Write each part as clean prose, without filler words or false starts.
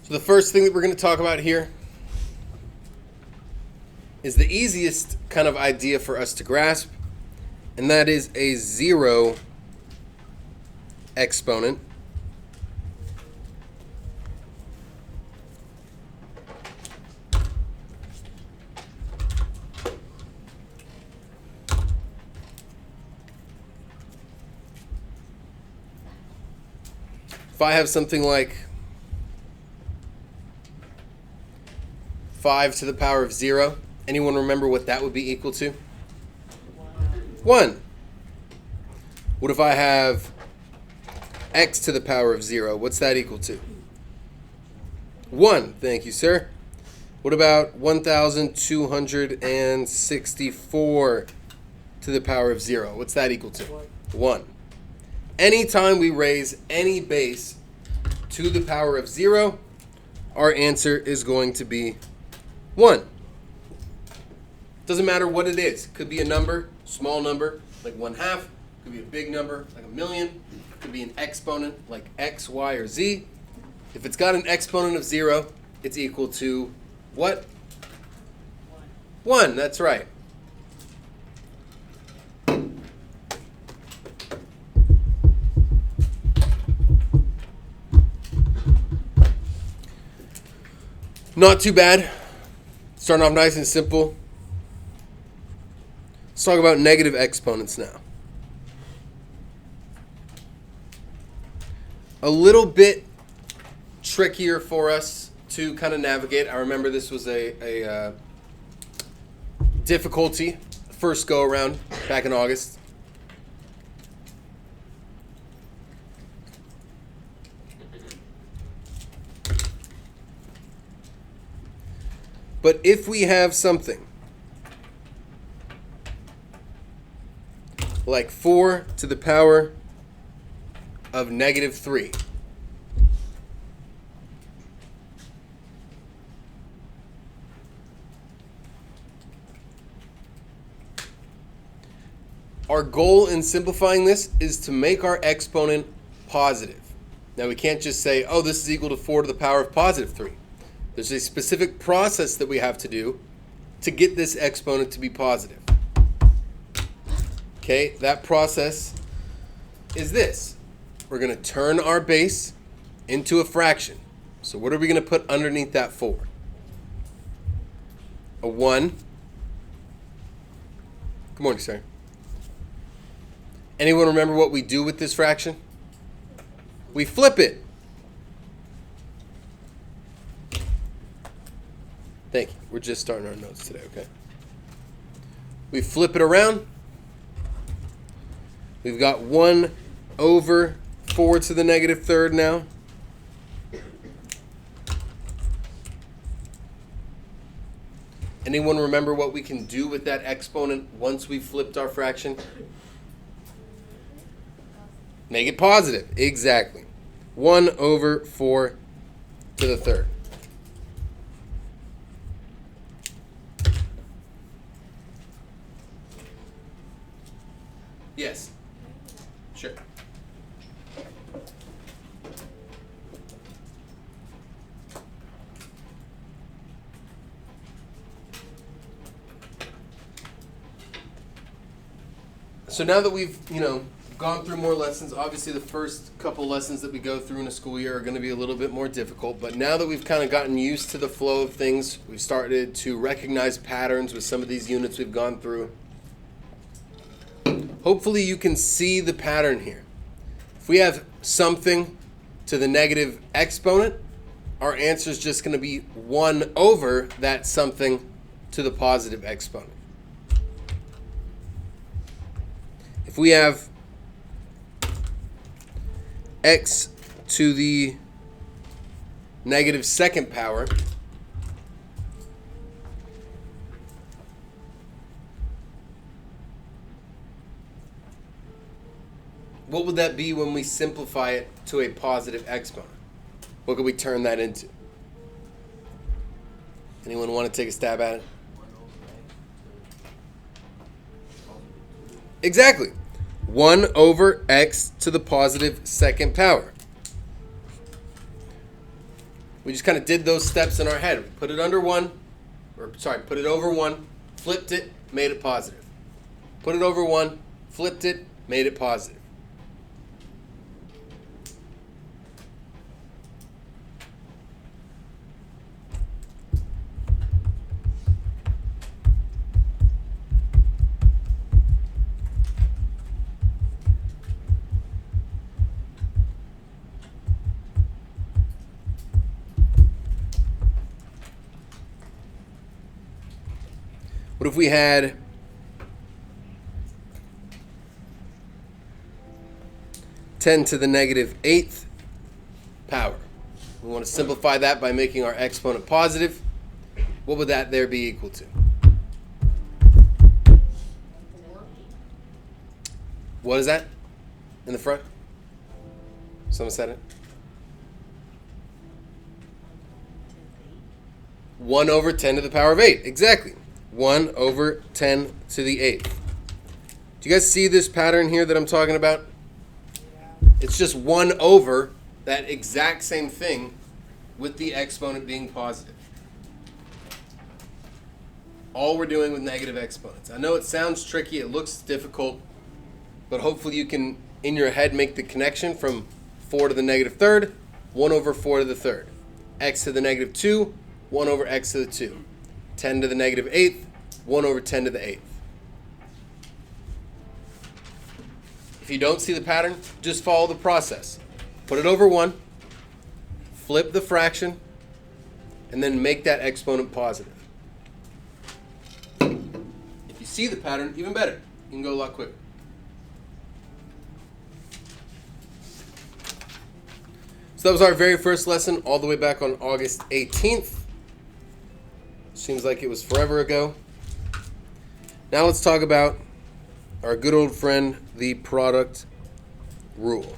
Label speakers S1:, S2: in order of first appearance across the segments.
S1: So the first thing that we're going to talk about here is the easiest kind of idea for us to grasp, and that is a zero exponent if I have something like 5 to the power of 0, anyone remember what that would be equal to? 1. What if I have x to the power of 0? What's that equal to? 1. Thank you, sir. What about 1,264 to the power of 0? What's that equal to? 1. Anytime we raise any base to the power of 0, our answer is going to be 1. Doesn't matter what it is. Could be a number, small number, like 1/2. Could be a big number, like 1,000,000. Could be an exponent, like x, y, or z. If it's got an exponent of 0, it's equal to what? 1. That's right. Not too bad. Starting off nice and simple. Let's talk about negative exponents now. A little bit trickier for us to kind of navigate. I remember this was a difficulty first go around back in August. But if we have something like 4 to the power of negative 3, our goal in simplifying this is to make our exponent positive. Now we can't just say, oh, this is equal to 4 to the power of positive 3. There's a specific process that we have to do to get this exponent to be positive. Okay, that process is this. We're going to turn our base into a fraction. So what are we going to put underneath that 4? A 1. Good morning, sir. Anyone remember what we do with this fraction? We flip it. Thank you. We're just starting our notes today, okay? We flip it around. We've got 1 over 4 to the negative third now. Anyone remember what we can do with that exponent once we've flipped our fraction? Make it positive. Exactly. 1 over 4 to the third. Yes. Sure. So now that we've, gone through more lessons, obviously the first couple lessons that we go through in a school year are going to be a little bit more difficult, but now that we've kind of gotten used to the flow of things, we've started to recognize patterns with some of these units we've gone through. Hopefully you can see the pattern here. If we have something to the negative exponent, our answer is just going to be 1 over that something to the positive exponent. If we have x to the negative second power, what would that be when we simplify it to a positive exponent? What could we turn that into? Anyone want to take a stab at it? Exactly. 1 over x to the positive second power. We just kind of did those steps in our head. We put it under 1, put it over 1, flipped it, made it positive. Put it over 1, flipped it, made it positive. What if we had (10 to the negative 8th power? We want to simplify that by making our exponent positive. What would that there be equal to? What is that in the front? Someone said it? 1 over 10 to the power of 8. Exactly. 1 over 10 to the 8th. Do you guys see this pattern here that I'm talking about? It's just 1 over that exact same thing with the exponent being positive. All we're doing with negative exponents. I know it sounds tricky, it looks difficult, but hopefully you can, in your head, make the connection from 4 to the negative third, 1 over 4 to the third. X to the negative 2, 1 over x to the 2. 10 to the negative 8th, 1 over 10 to the 8th. If you don't see the pattern, just follow the process. Put it over 1, flip the fraction, and then make that exponent positive. If you see the pattern, even better. You can go a lot quicker. So that was our very first lesson, all the way back on August 18th. Seems like it was forever ago. Now let's talk about our good old friend, the product rule.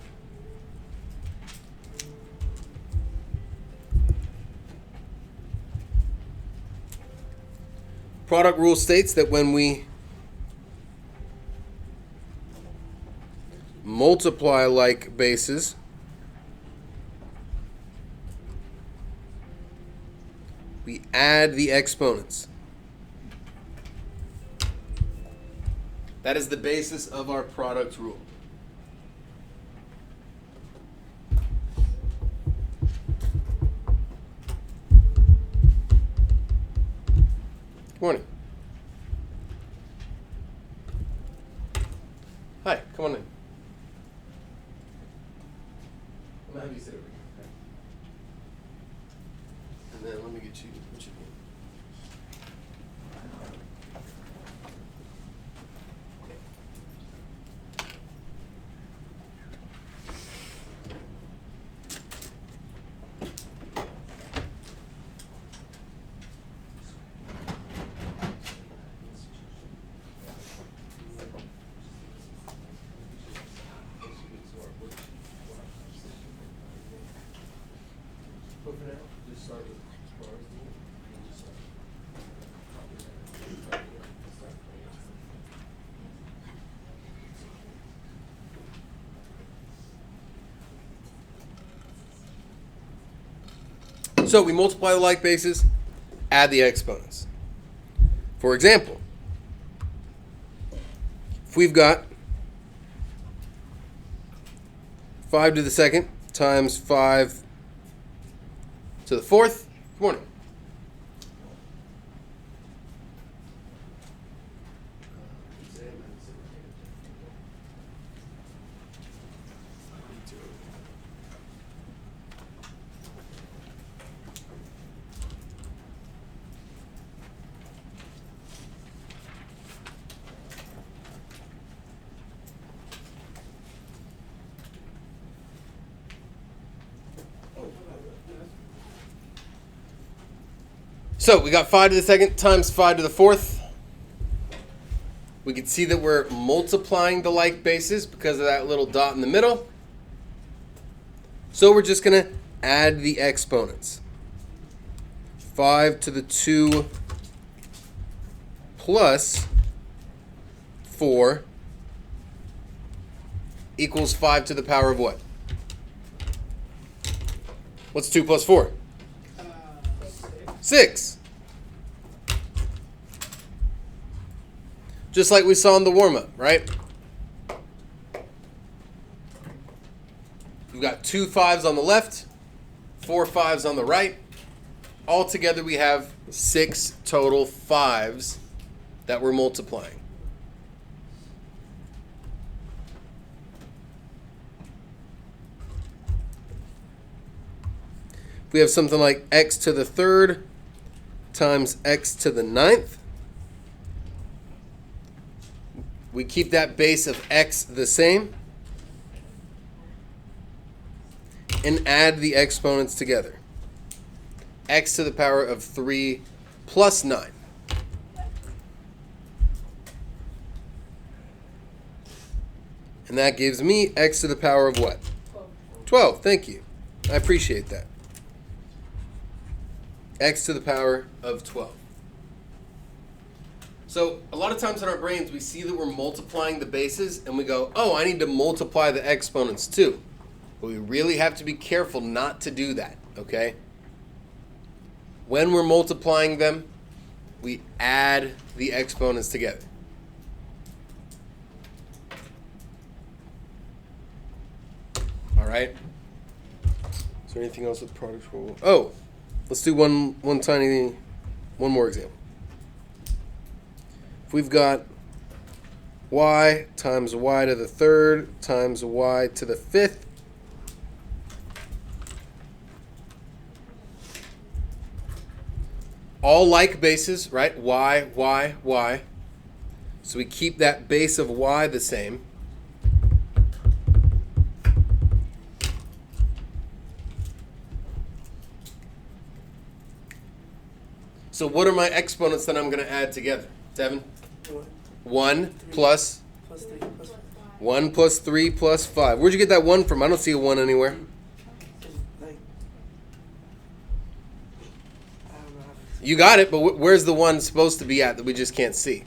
S1: Product rule states that when we multiply like bases, we add the exponents. That is the basis of our product rule. Good morning. Hi, come on in. I'm gonna have you sit over here. Okay? And then let me get you what you need. So we multiply the like bases, add the exponents. For example, if we've got 5 to the second times 5 to the fourth, good morning. So we got 5 to the second times 5 to the fourth. We can see that we're multiplying the like bases because of that little dot in the middle. So we're just going to add the exponents. 5 to the 2 plus 4 equals 5 to the power of what? What's 2 plus 4? 6. Just like we saw in the warm-up, right? We've got 2 5s on the left, 4 5s on the right. Altogether, we have 6 total 5s that we're multiplying. If we have something like x to the 3rd times x to the 9th, we keep that base of x the same and add the exponents together. X to the power of 3 plus 9. And that gives me x to the power of what? 12. Thank you. I appreciate that. X to the power of 12. So a lot of times in our brains, we see that we're multiplying the bases, and we go, oh, I need to multiply the exponents too. But we really have to be careful not to do that, okay? When we're multiplying them, we add the exponents together. All right? Is there anything else with product rule? Oh, let's do one more example. If we've got y times y to the 3rd times y to the 5th, all like bases, right? Y, y, y. So we keep that base of y the same. So what are my exponents that I'm going to add together? 7? 1 plus
S2: 3 plus 5.
S1: 1 plus 3 plus 5. Where'd you get that 1 from? I don't see a 1 anywhere. You got it, but where's the 1 supposed to be at that we just can't see?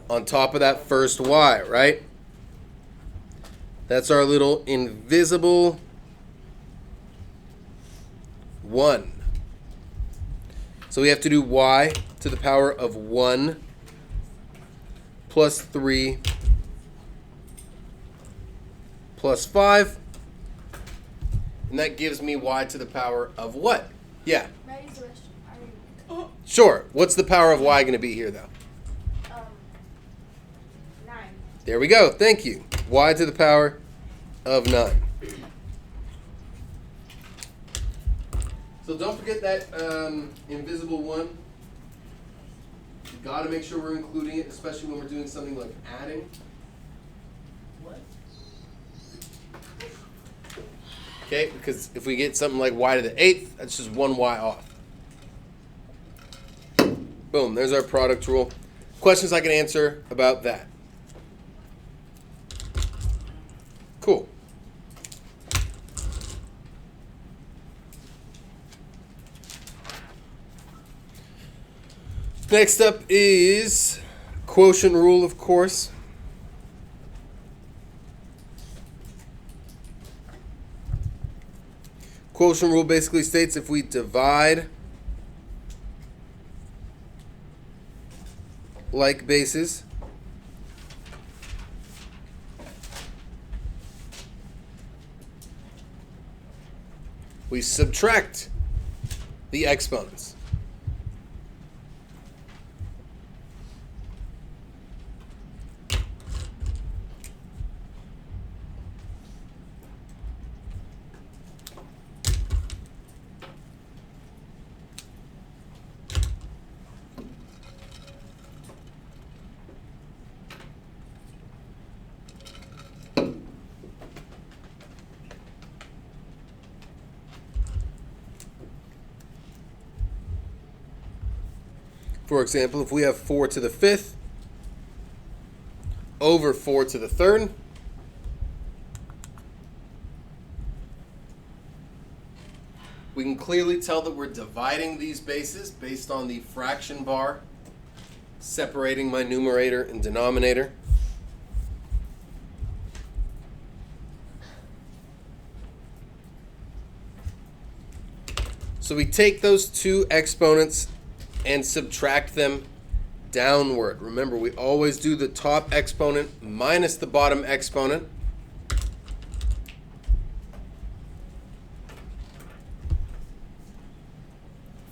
S1: On top of that first y, right? That's our little invisible 1. So we have to do y to the power of 1 plus 3 plus 5. And that gives me y to the power of what? Yeah. Sure. What's the power of y going to be here, though?
S2: 9.
S1: There we go. Thank you. Y to the power of 9. So don't forget that invisible 1. You've got to make sure we're including it, especially when we're doing something like adding.
S2: What?
S1: Okay, because if we get something like y to the 8th, that's just 1 y off. Boom, there's our product rule. Questions I can answer about that. Cool. Next up is quotient rule, of course. Quotient rule basically states if we divide like bases, we subtract the exponents. For example, if we have 4 to the 5th over 4 to the 3rd, we can clearly tell that we're dividing these bases based on the fraction bar separating my numerator and denominator. So we take those two exponents and subtract them downward. Remember, we always do the top exponent minus the bottom exponent.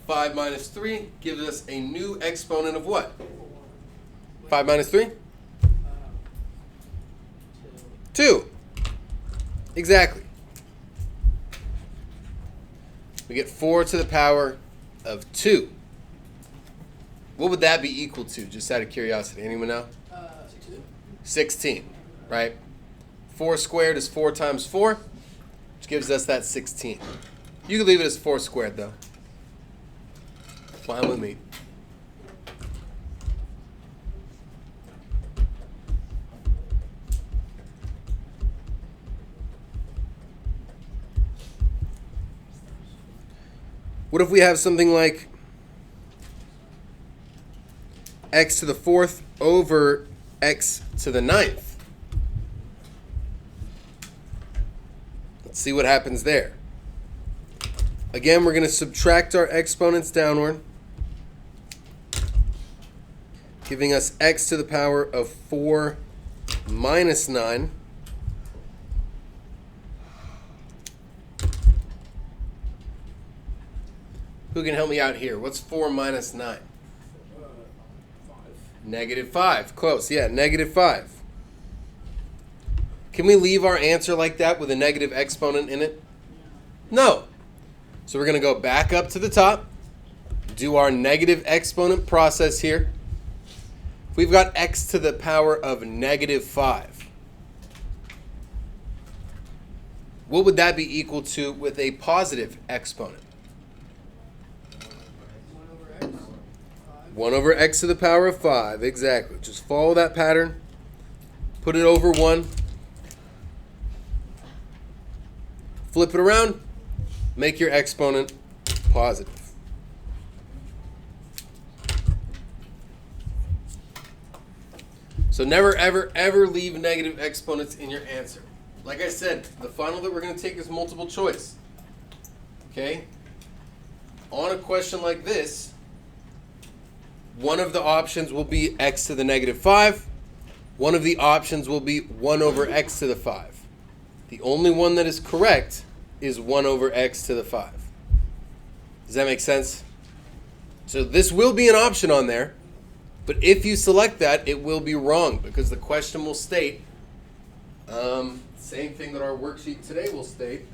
S1: Five minus 3 gives us a new exponent of what? 5 minus 3? 2. Exactly. We get 4 to the power of 2. What would that be equal to, just out of curiosity? Anyone know? 16, right? 4 squared is 4 times 4, which gives us that 16. You can leave it as 4 squared, though. Fine with me. What if we have something like x to the 4th over x to the 9th? Let's see what happens there. Again, we're going to subtract our exponents downward, giving us x to the power of 4 minus 9. Who can help me out here? What's 4 minus 9?
S2: 5.
S1: Negative 5. Close. Yeah, negative 5. Can we leave our answer like that with a negative exponent in it? No. So we're going to go back up to the top, do our negative exponent process here. We've got x to the power of negative 5. What would that be equal to with a positive exponent? 1 over x to the power of 5, exactly. Just follow that pattern. Put it over 1. Flip it around. Make your exponent positive. So never, ever, ever leave negative exponents in your answer. Like I said, the final that we're going to take is multiple choice. Okay? On a question like this, one of the options will be x to the negative 5. One of the options will be 1 over x to the 5. The only one that is correct is 1 over x to the 5. Does that make sense? So this will be an option on there, but if you select that, it will be wrong because the question will state, same thing that our worksheet today will state,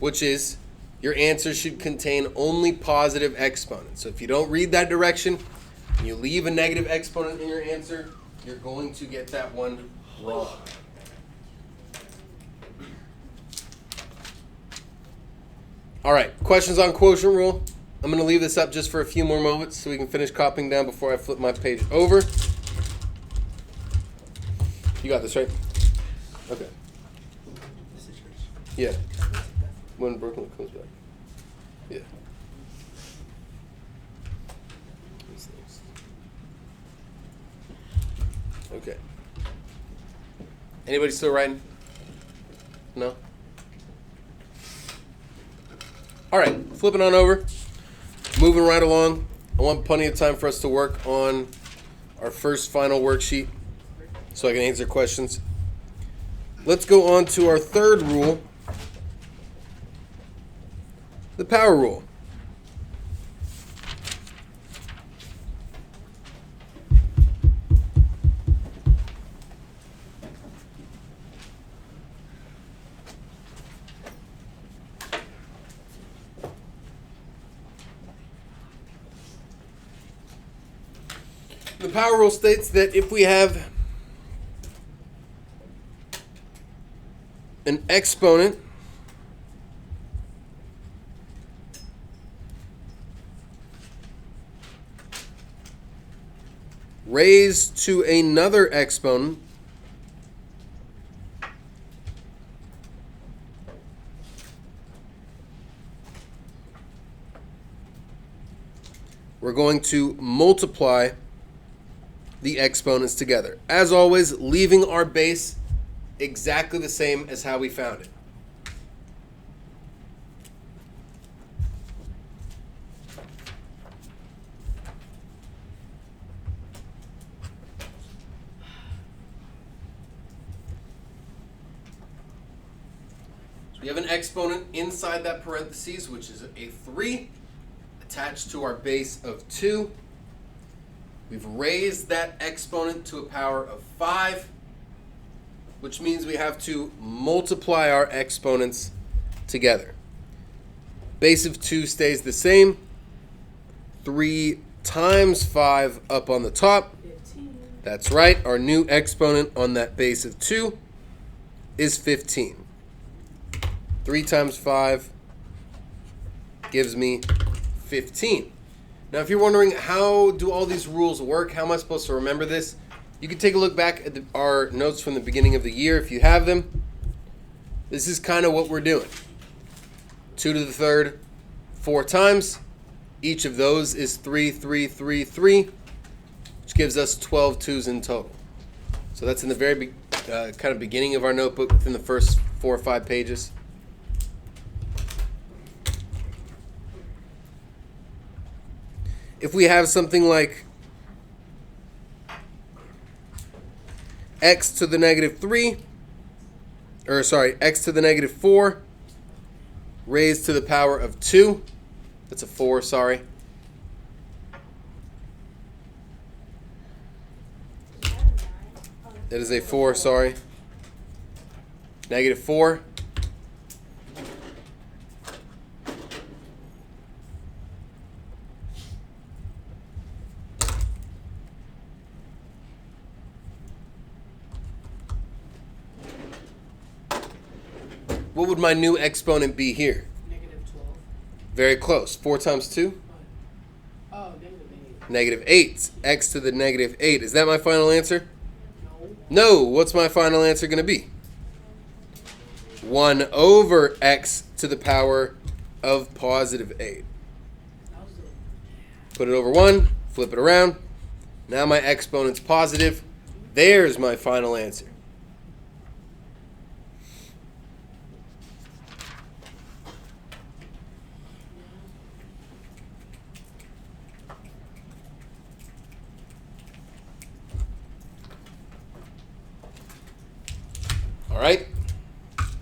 S1: which is your answer should contain only positive exponents. So if you don't read that direction and you leave a negative exponent in your answer, you're going to get that one wrong. All right, questions on quotient rule? I'm going to leave this up just for a few more moments so we can finish copying down before I flip my page over. You got this, right? Okay. Yeah. When Brooklyn comes back. Yeah. Okay. Anybody still writing? No? All right, flipping on over. Moving right along. I want plenty of time for us to work on our first final worksheet so I can answer questions. Let's go on to our third rule. The power rule. The power rule states that if we have an exponent raised to another exponent, we're going to multiply the exponents together. As always, leaving our base exactly the same as how we found it. You have an exponent inside that parentheses, which is a 3, attached to our base of 2. We've raised that exponent to a power of 5, which means we have to multiply our exponents together. Base of 2 stays the same. 3 times 5 up on the top.
S2: 15.
S1: That's right. Our new exponent on that base of 2 is 15. 3 times 5 gives me 15. Now, if you're wondering how do all these rules work, how am I supposed to remember this? You can take a look back at our notes from the beginning of the year if you have them. This is kind of what we're doing. 2 to the third 4 times. Each of those is 3, 3, 3, 3, which gives us 12 2s in total. So that's in the very kind of beginning of our notebook, within the first 4 or 5 pages. If we have something like x to the negative 3, or sorry, x to the negative 4 raised to the power of 2, that's a 4, sorry. That is a 4, sorry. Negative 4. What would my new exponent be here?
S2: Negative 12.
S1: Very close. 4 times 2?
S2: Oh, negative 8.
S1: Negative 8. X to the negative 8. Is that my final answer?
S2: No.
S1: No. What's my final answer going to be? 1 over x to the power of positive 8. Put it over 1. Flip it around. Now my exponent's positive. There's my final answer. All right.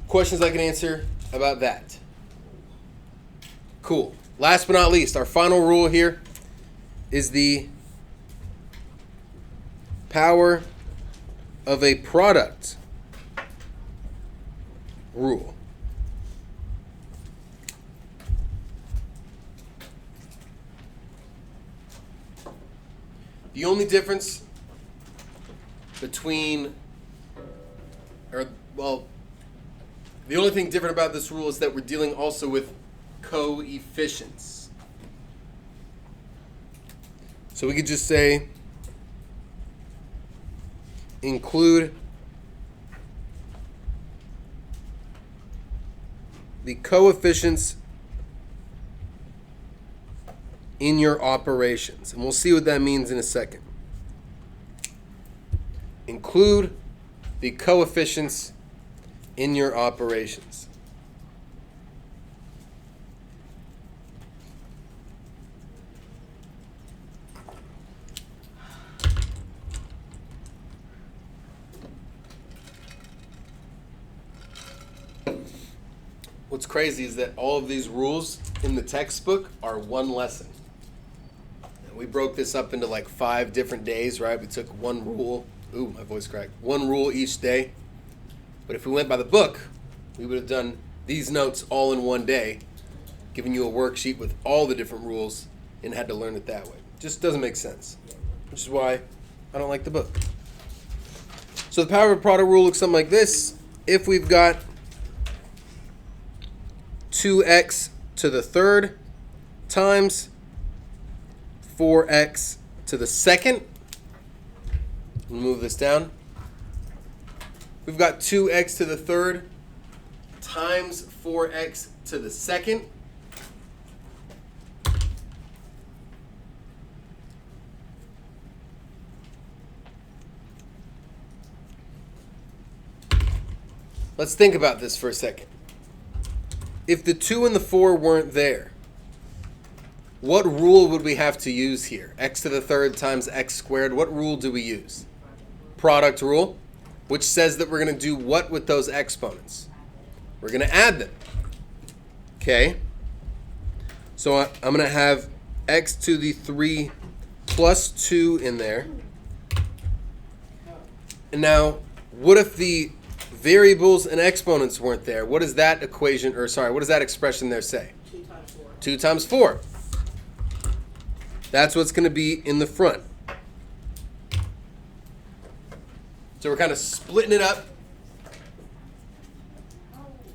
S1: Questions I can answer about that? Cool. Last but not least, our final rule here is the power of a product rule. The only difference between, the only thing different about this rule is that we're dealing also with coefficients. So we could just say include the coefficients in your operations. And we'll see what that means in a second. Include the coefficients in your operations. What's crazy is that all of these rules in the textbook are one lesson. We broke this up into like 5 different days, right? We took one rule. Ooh, my voice cracked. One rule each day. But if we went by the book, we would have done these notes all in one day, giving you a worksheet with all the different rules, and had to learn it that way. Just doesn't make sense, which is why I don't like the book. So the power of a product rule looks something like this. If we've got 2x to the third times 4x to the second, we'll move this down. We've got 2x to the third times 4x to the second. Let's think about this for a second. If the 2 and the 4 weren't there, what rule would we have to use here? X to the third times x squared. What rule do we use? Product rule, which says that we're going to do what with those exponents? We're going to add them. Okay? So I'm going to have x to the 3 plus 2 in there. And now, what if the variables and exponents weren't there? What does that equation, or sorry, what does that expression there say?
S2: 2 times 4.
S1: 2 times 4. That's what's going to be in the front. So we're kind of splitting it up.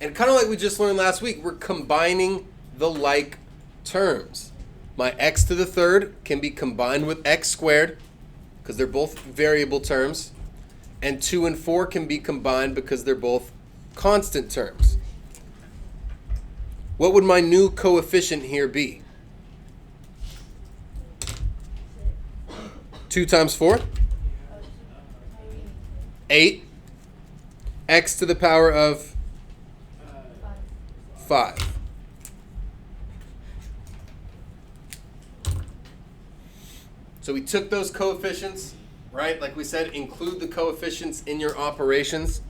S1: And kind of like we just learned last week, we're combining the like terms. My x to the third can be combined with x squared because they're both variable terms. And 2 and 4 can be combined because they're both constant terms. What would my new coefficient here be? 2 times 4? 8. X to the power of 5. So we took those coefficients, right? Like we said, include the coefficients in your operations.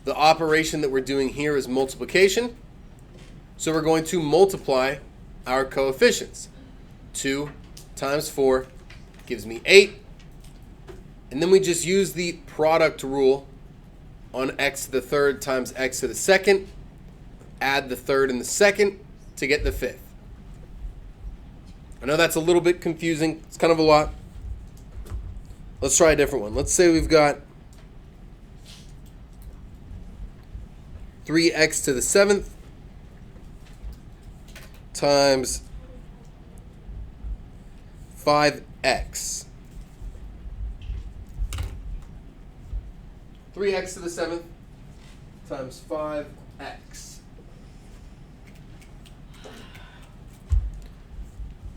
S1: The operation that we're doing here is multiplication. So we're going to multiply our coefficients. 2 times 4 gives me 8. And then we just use the product rule on x to the third times x to the second. Add the third and the second to get the fifth. I know that's a little bit confusing. It's kind of a lot. Let's try a different one. Let's say we've got 3x to the 7th times 5x. 3x to the 7th times 5x.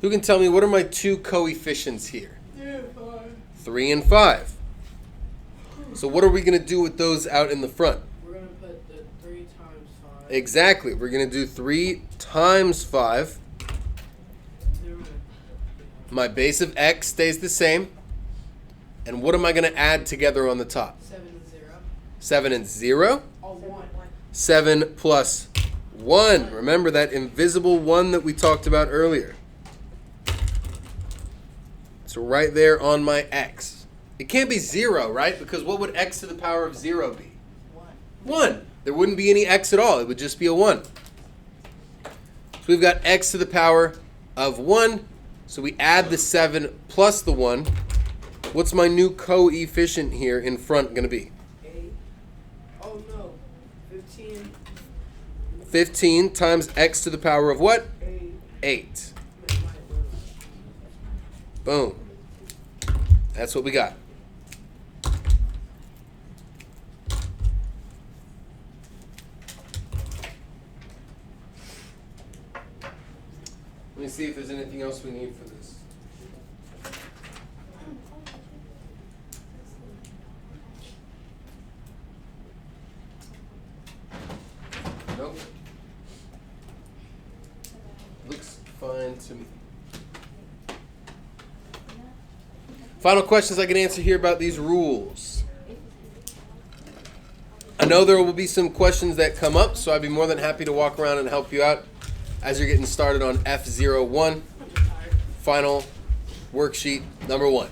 S1: Who can tell me what are my two coefficients here? 3 and 5. So what are we going to do with those out in the front?
S2: We're going to put the 3 times 5.
S1: Exactly. We're going to do 3 times 5. My base of x stays the same. And what am I going to add together on the top?
S2: 7 and 0.
S1: 7 and 0?
S2: Oh, 1.
S1: 7 plus 1. Remember that invisible 1 that we talked about earlier. So right there on my x. It can't be 0, right? Because what would x to the power of 0 be? 1. There wouldn't be any x at all. It would just be a 1. So we've got x to the power of 1. So we add the 7 plus the 1. What's my new coefficient here in front going to be?
S2: 8. Oh, no. 15.
S1: 15 times x to the power of what?
S2: 8.
S1: 8. Boom. That's what we got. Let me see if there's anything else we need for this. Nope. Looks fine to me. Final questions I can answer here about these rules. I know there will be some questions that come up, so I'd be more than happy to walk around and help you out as you're getting started on F01, final worksheet number 1.